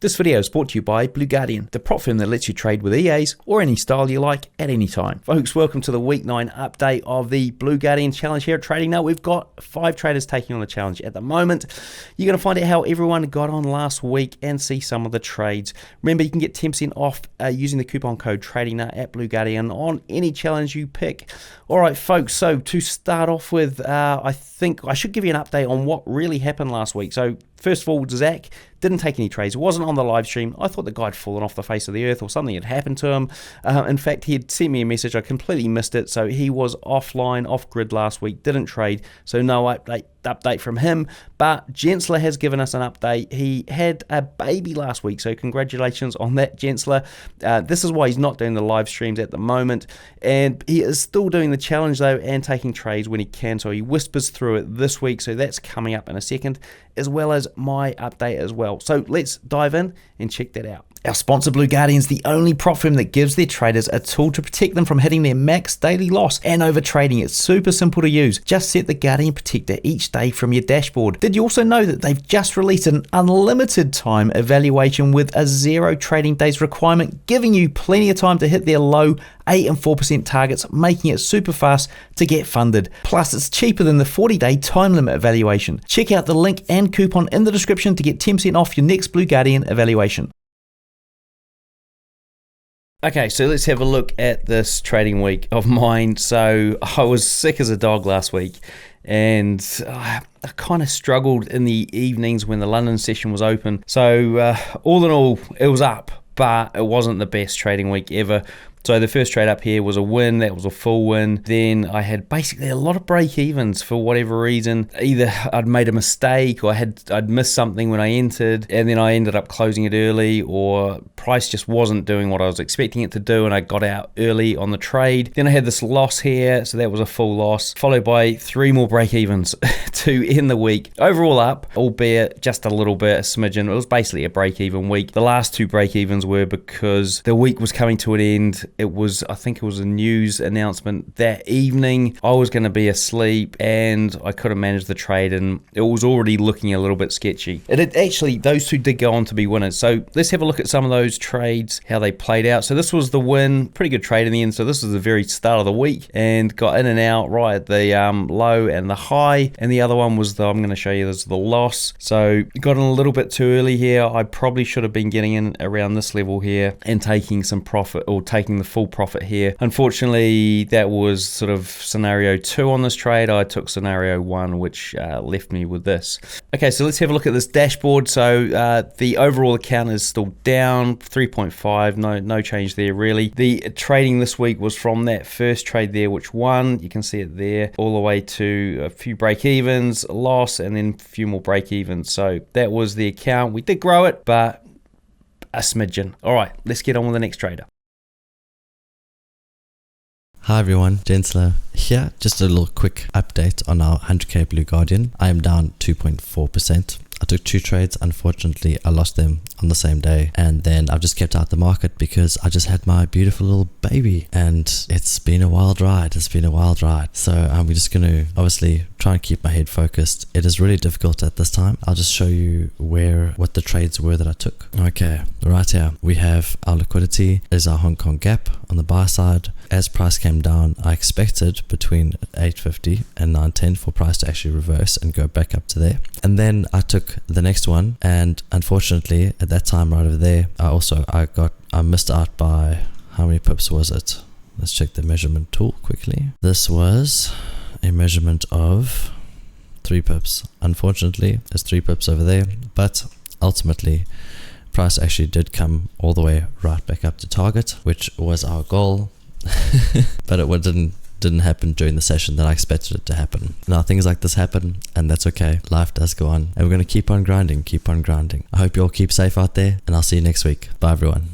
This video is brought to you by Blue Guardian, the prop firm that lets you trade with EAs or any style you like at any time. Folks, welcome to the week 9 update of the Blue Guardian challenge here at TRADINGNUT. We've got 5 traders taking on the challenge at the moment. You're going to find out how everyone got on last week and see some of the trades. Remember, you can get 10% off using the coupon code TRADINGNUT at Blue Guardian on any challenge you pick. All right, folks, so to start off with, I think I should give you an update on what really happened last week. So first of all, Zach didn't take any trades. It wasn't on the live stream. I thought the guy had fallen off the face of the earth or something had happened to him. In fact, he had sent me a message. I completely missed it. So he was offline, off grid last week, didn't trade. So no update from him. But Gentsla has given us an update. He had a baby last week. So congratulations on that, Gentsla. This is why he's not doing the live streams at the moment. And he is still doing the challenge though and taking trades when he can. So he whispers through it this week. So that's coming up in a second, as well as my update as well. So let's dive in and check that out. Our sponsor, Blue Guardian, is the only prop firm that gives their traders a tool to protect them from hitting their max daily loss and over trading. It's super simple to use. Just set the Guardian Protector each day from your dashboard. Did you also know that they've just released an unlimited time evaluation with a 0 trading days requirement, giving you plenty of time to hit their low 8 and 4% targets, making it super fast to get funded. Plus, it's cheaper than the 40-day time limit evaluation. Check out the link and coupon in the description to get 10% off your next Blue Guardian evaluation. Okay, so let's have a look at this trading week of mine. So I was sick as a dog last week, and I kind of struggled in the evenings when the London session was open. So all in all, it was up, but it wasn't the best trading week ever. So the first trade up here was a win. That was a full win. Then I had basically a lot of break-evens for whatever reason. Either I'd made a mistake or I'd missed something when I entered, and then I ended up closing it early, or price just wasn't doing what I was expecting it to do, and I got out early on the trade. Then I had this loss here, so that was a full loss, followed by 3 more break-evens to end the week. Overall up, albeit just a little bit, a smidgen. It was basically a break-even week. The last 2 break-evens were because the week was coming to an end. I think it was a news announcement that evening. I was going to be asleep and I couldn't manage the trade, and it was already looking a little bit sketchy. Those 2 did go on to be winners. So let's have a look at some of those trades, how they played out. So this was the win, pretty good trade in the end. So this was the very start of the week and got in and out right at the low and the high. And the other one was I'm going to show you this, the loss. So got in a little bit too early here. I probably should have been getting in around this level here and taking some profit, or taking the full profit here. Unfortunately, that was sort of scenario 2 on this trade. I took scenario 1, which left me with this. Okay, so let's have a look at this dashboard. So the overall account is still down 3.5, no change there really. The trading this week was from that first trade there, which won. You can see it there, all the way to a few break evens, a loss, and then a few more break evens. So that was the account. We did grow it, but a smidgen. All right, let's get on with the next trader. Hi everyone, Gentsla here. Just a little quick update on our 100k Blue Guardian. I am down 2.4%. I took 2 trades. Unfortunately, I lost them on the same day, and then I've just kept out the market because I just had my beautiful little baby, and it's been a wild ride. So I'm just going to obviously try and keep my head focused. It is really difficult at this time. I'll just show you what the trades were that I took. Okay, right here we have our liquidity is our Hong Kong gap on the buy side. As price came down, I expected between 850 and 910 for price to actually reverse and go back up to there. And then I took the next one, and unfortunately at that time right over there, I missed out by, how many pips was it? Let's check the measurement tool quickly. This was a measurement of 3 pips. Unfortunately, there's 3 pips over there, but ultimately price actually did come all the way right back up to target, which was our goal. But it didn't happen during the session that I expected it to happen. Now things like this happen, and that's okay. Life does go on, and we're going to keep on grinding. I hope you all keep safe out there, and I'll see you next week. Bye everyone.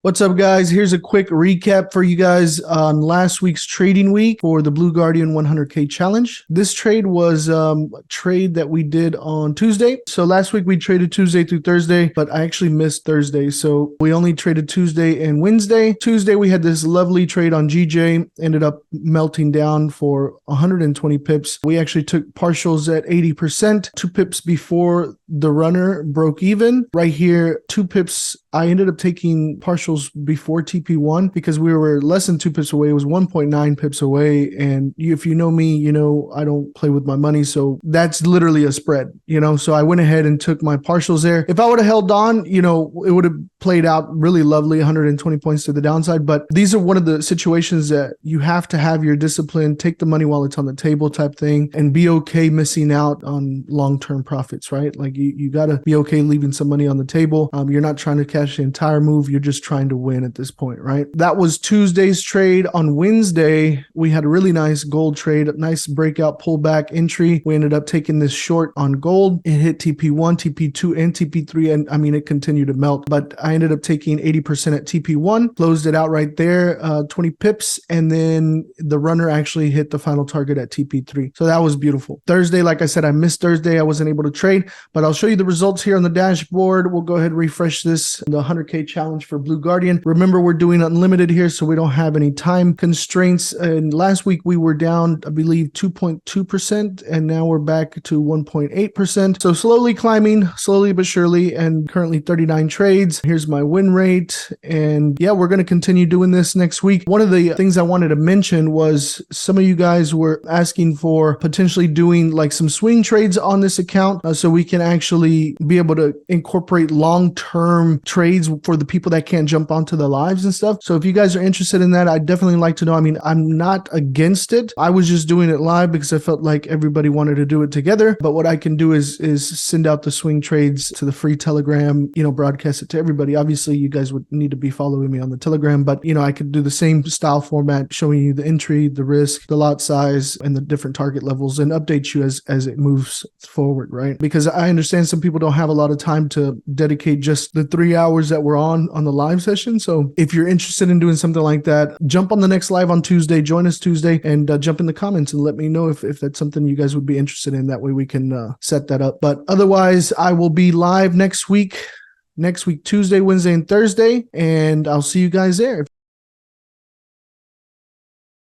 What's up, guys? Here's a quick recap for you guys on last week's trading week for the Blue Guardian 100K challenge. This trade was a trade that we did on Tuesday. So last week we traded Tuesday through Thursday, but I actually missed Thursday. So we only traded Tuesday and Wednesday. Tuesday we had this lovely trade on GJ, ended up melting down for 120 pips. We actually took partials at 80%, 2 pips before the runner broke even. Right here, 2 pips. I ended up taking partials before TP1 because we were less than 2 pips away. It was 1.9 pips away. And if you know me, you know I don't play with my money. So that's literally a spread, you know. So I went ahead and took my partials there. If I would have held on, you know, it would have played out really lovely, 120 points to the downside. But these are one of the situations that you have to have your discipline, take the money while it's on the table type thing, and be okay missing out on long-term profits, right? Like you got to be okay leaving some money on the table. You're not trying to cash the entire move. You're just trying to win at this point, right? That was Tuesday's trade. On Wednesday, we had a really nice gold trade, a nice breakout pullback entry. We ended up taking this short on gold. It hit TP1, TP2, and TP3. And I mean, it continued to melt, but I ended up taking 80% at TP1, closed it out right there, 20 pips. And then the runner actually hit the final target at TP3. So that was beautiful. Thursday, like I said, I missed Thursday. I wasn't able to trade, but I'll show you the results here on the dashboard. We'll go ahead and refresh this, the 100K challenge for Blue Guardian. Remember, we're doing unlimited here, so we don't have any time constraints. And last week we were down, I believe, 2.2%, and now we're back to 1.8%. So slowly climbing, slowly but surely, and currently 39 trades. Here's my win rate. And yeah, we're going to continue doing this next week. One of the things I wanted to mention was some of you guys were asking for potentially doing like some swing trades on this account, so we can actually be able to incorporate long-term trades for the people that can't jump onto the lives and stuff. So if you guys are interested in that, I'd definitely like to know. I mean, I'm not against it. I was just doing it live because I felt like everybody wanted to do it together. But what I can do is send out the swing trades to the free Telegram, you know, broadcast it to everybody. Obviously, you guys would need to be following me on the Telegram, but you know, I could do the same style format, showing you the entry, the risk, the lot size, and the different target levels, and update you as it moves forward, right? Because I understand some people don't have a lot of time to dedicate just the 3 hours that we're on the live session. So if you're interested in doing something like that, jump on the next live on Tuesday, join us Tuesday, and jump in the comments and let me know if that's something you guys would be interested in. That way we can set that up. But otherwise, I will be live next week, Tuesday, Wednesday, and Thursday, and I'll see you guys there.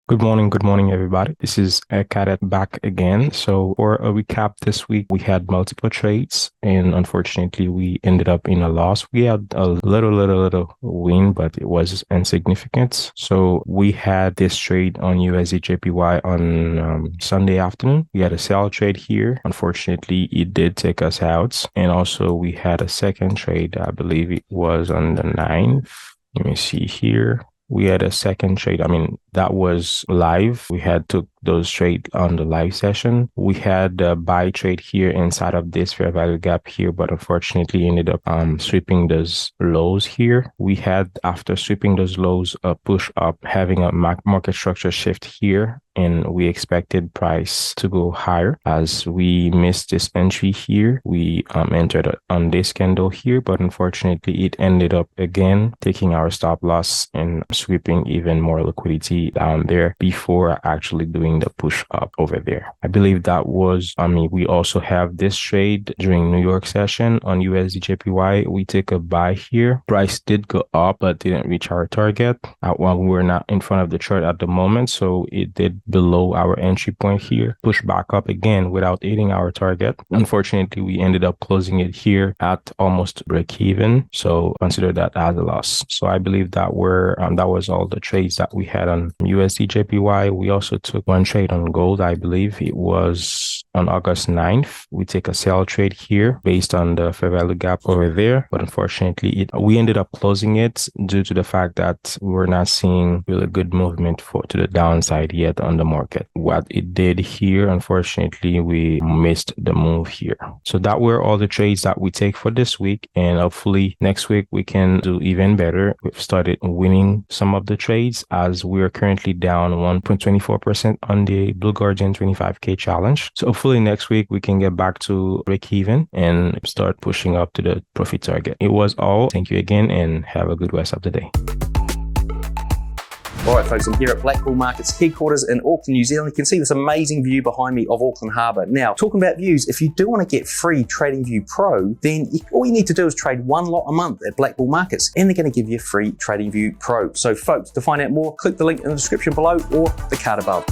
Good morning, everybody. This is EdCadet back again. So for a recap this week, we had multiple trades, and unfortunately, we ended up in a loss. We had a little win, but it was insignificant. So we had this trade on USD JPY on Sunday afternoon. We had a sell trade here. Unfortunately, it did take us out. And also we had a second trade. I believe it was on the 9th. Let me see here. We had a second trade. I mean, that was live. We had took those trade on the live session. We had a buy trade here inside of this fair value gap here, but unfortunately ended up sweeping those lows here. We had, after sweeping those lows, a push up, having a market structure shift here, and we expected price to go higher. As we missed this entry here, we entered on this candle here, but unfortunately it ended up again taking our stop loss and sweeping even more liquidity down there before actually doing the push up over there. I believe that was, we also have this trade during New York session on USD JPY. We take a buy here. Price did go up, but didn't reach our target. While we were not in front of the chart at the moment, so it did below our entry point here, push back up again without hitting our target. Unfortunately, we ended up closing it here at almost break even. So consider that as a loss. So I believe that was all the trades that we had on USD JPY. We also took one trade on gold. I believe it was on August 9th. We take a sell trade here based on the fair value gap over there. But unfortunately, we ended up closing it due to the fact that we were not seeing really good movement to the downside yet on the market. What it did here, unfortunately, we missed the move here. So that were all the trades that we take for this week. And hopefully next week we can do even better. We've started winning some of the trades as we are currently down 1.24% on the Blue Guardian 25K challenge. So hopefully next week we can get back to break even and start pushing up to the profit target. It was all. Thank you again and have a good rest of the day. All right, folks, I'm here at Black Bull Markets headquarters in Auckland, New Zealand. You can see this amazing view behind me of Auckland Harbour. Now, talking about views, if you do want to get free TradingView Pro, then all you need to do is trade one lot a month at Black Bull Markets, and they're going to give you free TradingView Pro. So, folks, to find out more, click the link in the description below or the card above.